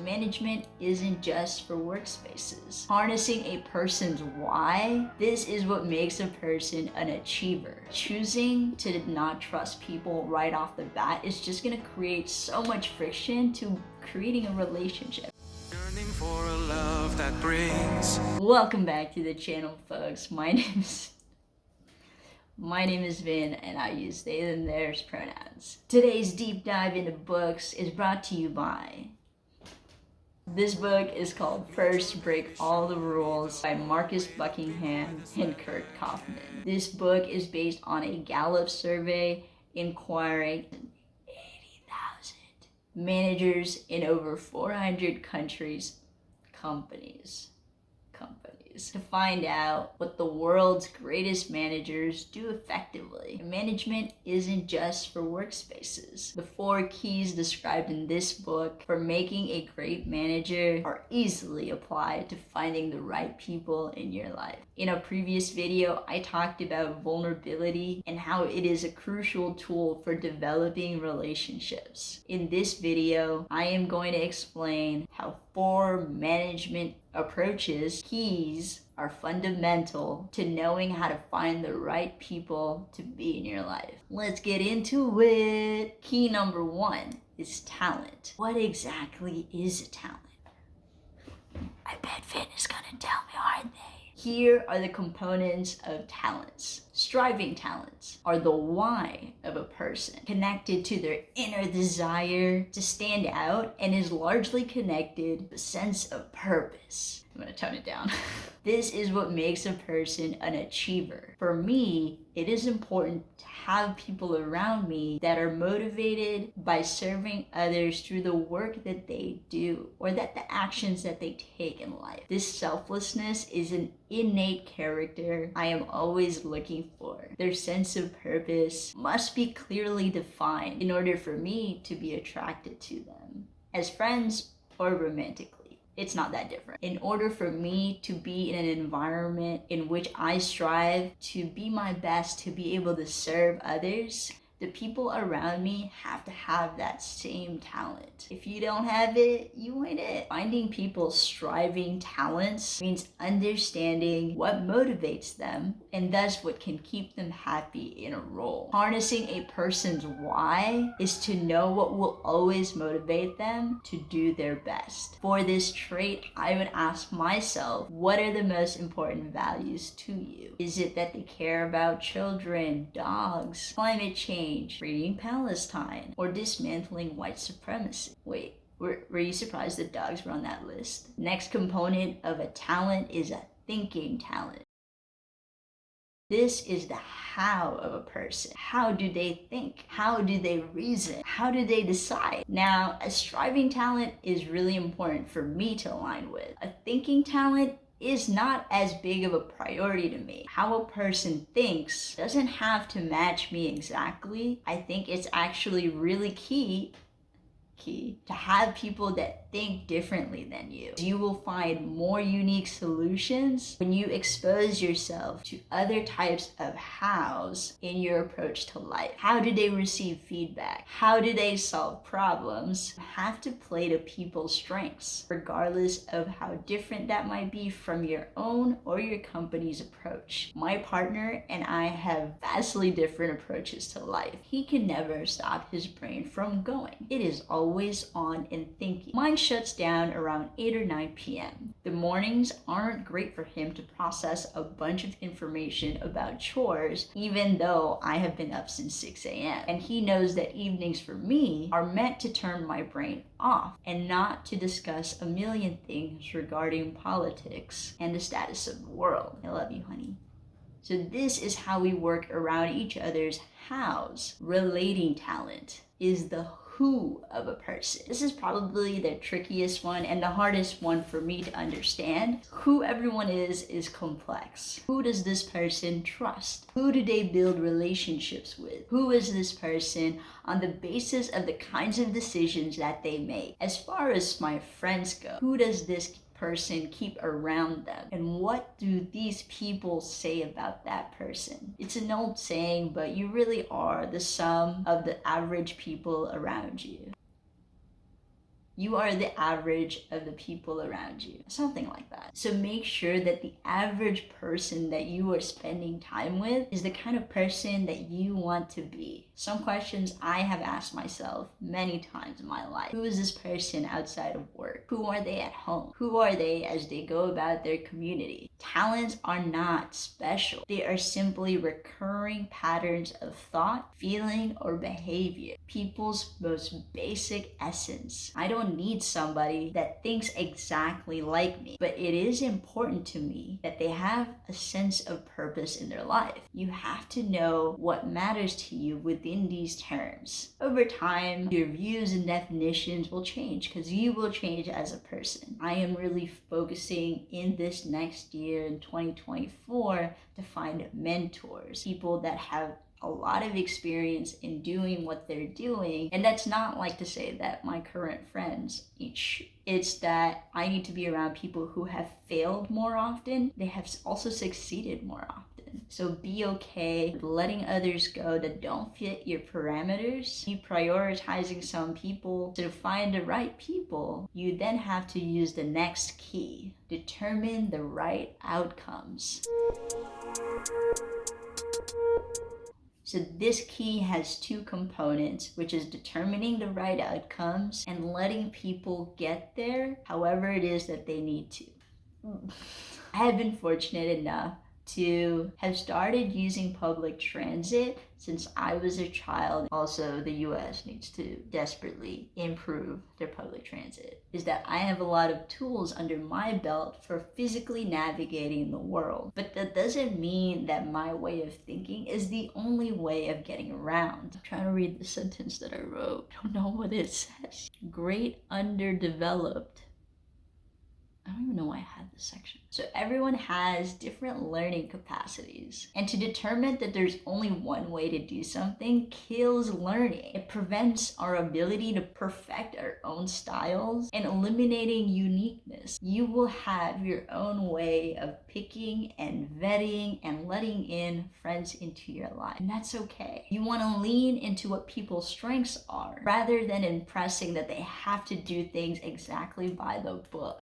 Management isn't just for workspaces. Harnessing a person's why, this is what makes a person an achiever. Choosing to not trust people right off the bat is just gonna create so much friction to creating a relationship. Yearning for a love that brings. Welcome back to the channel, folks. My name is Vin, and I use they and theirs pronouns. Today's deep dive into books is brought to you by... This book is called First Break All the Rules by Marcus Buckingham and Kurt Kaufman. This book is based on a Gallup survey inquiring 80,000 managers in over 400 countries, companies, to find out what the world's greatest managers do effectively. Management isn't just for workspaces. The 4 keys described in this book for making a great manager are easily applied to finding the right people in your life. In a previous video, I talked about vulnerability and how it is a crucial tool for developing relationships. In this video, I am going to explain how 4 management approaches, keys, are fundamental to knowing how to find the right people to be in your life. Let's get into it. Key number 1 is talent. What exactly is a talent? I bet Finn is gonna tell me, aren't they? Here are the components of talents. Striving talents are the why of a person, connected to their inner desire to stand out, and is largely connected to a sense of purpose. I'm gonna tone it down. This is what makes a person an achiever. For me, it is important to have people around me that are motivated by serving others through the work that they do, or that the actions that they take in life. This selflessness is an innate character I am always looking for. Their sense of purpose must be clearly defined in order for me to be attracted to them, as friends or romantically. It's not that different. In order for me to be in an environment in which I strive to be my best, to be able to serve others, the people around me have to have that same talent. If you don't have it, you ain't it. Finding people's striving talents means understanding what motivates them and thus what can keep them happy in a role. Harnessing a person's why is to know what will always motivate them to do their best. For this trait, I would ask myself, what are the most important values to you? Is it that they care about children, dogs, climate change, freeing Palestine, or dismantling white supremacy? Wait, were you surprised that dogs were on that list? Next component of a talent is a thinking talent. This is the how of a person. How do they think? How do they reason? How do they decide? Now, a striving talent is really important for me to align with. A thinking talent is not as big of a priority to me. How a person thinks doesn't have to match me exactly. I think it's actually really key to have people that think differently than you. You will find more unique solutions when you expose yourself to other types of hows in your approach to life. How do they receive feedback? How do they solve problems? You have to play to people's strengths, regardless of how different that might be from your own or your company's approach. My partner and I have vastly different approaches to life. He can never stop his brain from going. It is always on and thinking. Mine shuts down around 8 or 9 p.m. The mornings aren't great for him to process a bunch of information about chores, even though I have been up since 6 a.m. And he knows that evenings for me are meant to turn my brain off and not to discuss a million things regarding politics and the status of the world. I love you, honey. So this is how we work around each other's hows. Relating talent is the who of a person. This is probably the trickiest one and the hardest one for me to understand. Who everyone is complex. Who does this person trust? Who do they build relationships with? Who is this person on the basis of the kinds of decisions that they make? As far as my friends go, who does this person keep around them, and what do these people say about that person? It's an old saying, but you really are the sum of the average people around you. You are the average of the people around you. Something like that. So make sure that the average person that you are spending time with is the kind of person that you want to be. Some questions I have asked myself many times in my life. Who is this person outside of work? Who are they at home? Who are they as they go about their community? Talents are not special. They are simply recurring patterns of thought, feeling, or behavior. People's most basic essence. I don't need somebody that thinks exactly like me, but it is important to me that they have a sense of purpose in their life. You have to know what matters to you within these terms. Over time, your views and definitions will change because you will change as a person. I am really focusing in this next year in 2024 to find mentors, people that have a lot of experience in doing what they're doing. And that's not like to say that my current friends it's that I need to be around people who have failed more often. They have also succeeded more often. So be okay with letting others go that don't fit your parameters. Be prioritizing some people. So to find the right people, you then have to use the next key. Determine the right outcomes. So this key has two components, which is determining the right outcomes and letting people get there however it is that they need to. I have been fortunate enough to have started using public transit since I was a child. Also, the US needs to desperately improve their public transit. Is that I have a lot of tools under my belt for physically navigating the world. But that doesn't mean that my way of thinking is the only way of getting around. I'm trying to read the sentence that I wrote. I don't know what it says. Great underdeveloped. I don't even know why I had this section. So everyone has different learning capacities. And to determine that there's only one way to do something kills learning. It prevents our ability to perfect our own styles and eliminating uniqueness. You will have your own way of picking and vetting and letting in friends into your life. And that's okay. You want to lean into what people's strengths are rather than impressing that they have to do things exactly by the book.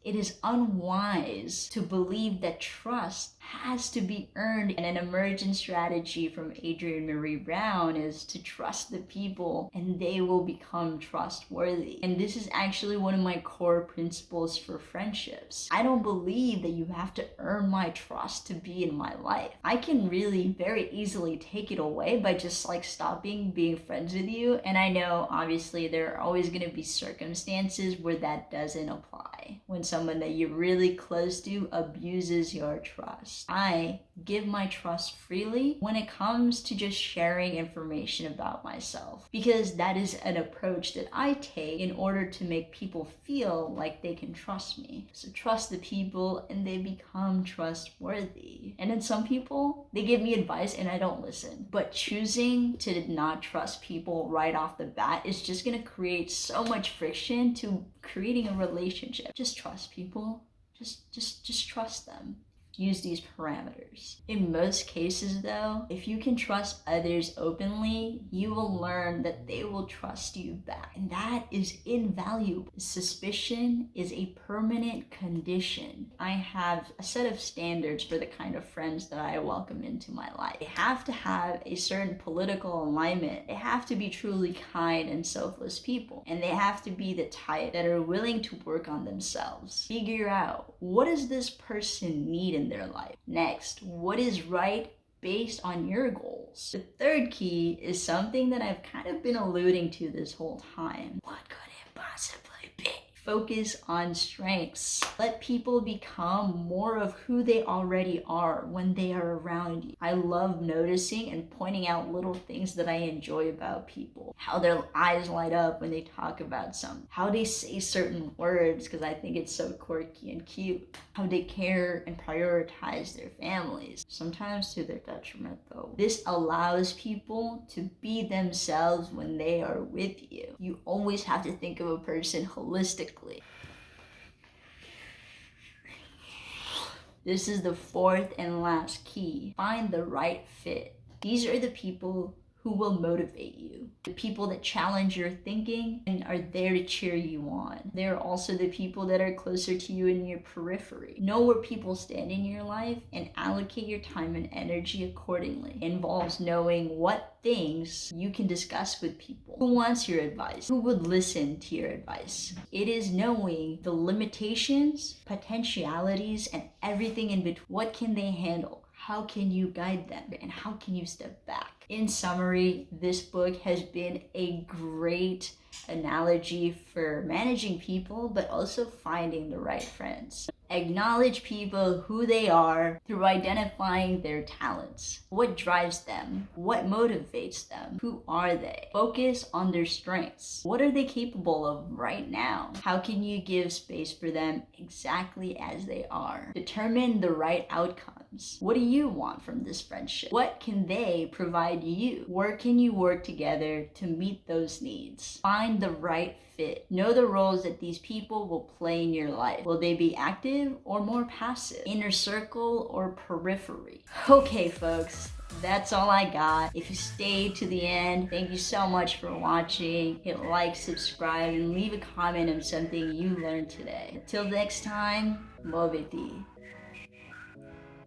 It is unwise to believe that trust has to be earned, and an emergent strategy from Adrienne Marie Brown is to trust the people and they will become trustworthy. And this is actually one of my core principles for friendships. I don't believe that you have to earn my trust to be in my life. I can really very easily take it away by just like stopping being friends with you. And I know obviously there are always going to be circumstances where that doesn't apply. When someone that you're really close to abuses your trust. I give my trust freely when it comes to just sharing information about myself, because that is an approach that I take in order to make people feel like they can trust me. So trust the people and they become trustworthy. And then some people, they give me advice and I don't listen. But choosing to not trust people right off the bat is just gonna create so much friction to creating a relationship. Just trust people. Just trust them. Use these parameters. In most cases though, if you can trust others openly, you will learn that they will trust you back. And that is invaluable. Suspicion is a permanent condition. I have a set of standards for the kind of friends that I welcome into my life. They have to have a certain political alignment. They have to be truly kind and selfless people. And they have to be the type that are willing to work on themselves. Figure out, what does this person need in their life? Next, what is right based on your goals? The third key is something that I've kind of been alluding to this whole time. What could it possibly be? Focus on strengths. Let people become more of who they already are when they are around you. I love noticing and pointing out little things that I enjoy about people. How their eyes light up when they talk about something. How they say certain words, because I think it's so quirky and cute. How they care and prioritize their families. Sometimes to their detriment though. This allows people to be themselves when they are with you. You always have to think of a person holistically. This is the fourth and last key. Find the right fit. These are the people who will motivate you, the people that challenge your thinking and are there to cheer you on. They're also the people that are closer to you in your periphery. Know where people stand in your life and allocate your time and energy accordingly. It involves knowing what things you can discuss with people. Who wants your advice? Who would listen to your advice? It is knowing the limitations, potentialities, and everything in between. What can they handle? How can you guide them? And how can you step back? In summary, this book has been a great analogy for managing people, but also finding the right friends. Acknowledge people who they are through identifying their talents. What drives them? What motivates them? Who are they? Focus on their strengths. What are they capable of right now? How can you give space for them exactly as they are? Determine the right outcomes. What do you want from this friendship? What can they provide you? Where can you work together to meet those needs? Find the right fit. Know the roles that these people will play in your life. Will they be active or more passive? Inner circle or periphery? Okay, folks, that's all I got. If you stayed to the end, thank you so much for watching. Hit like, subscribe, and leave a comment on something you learned today. Until next time, Moviti.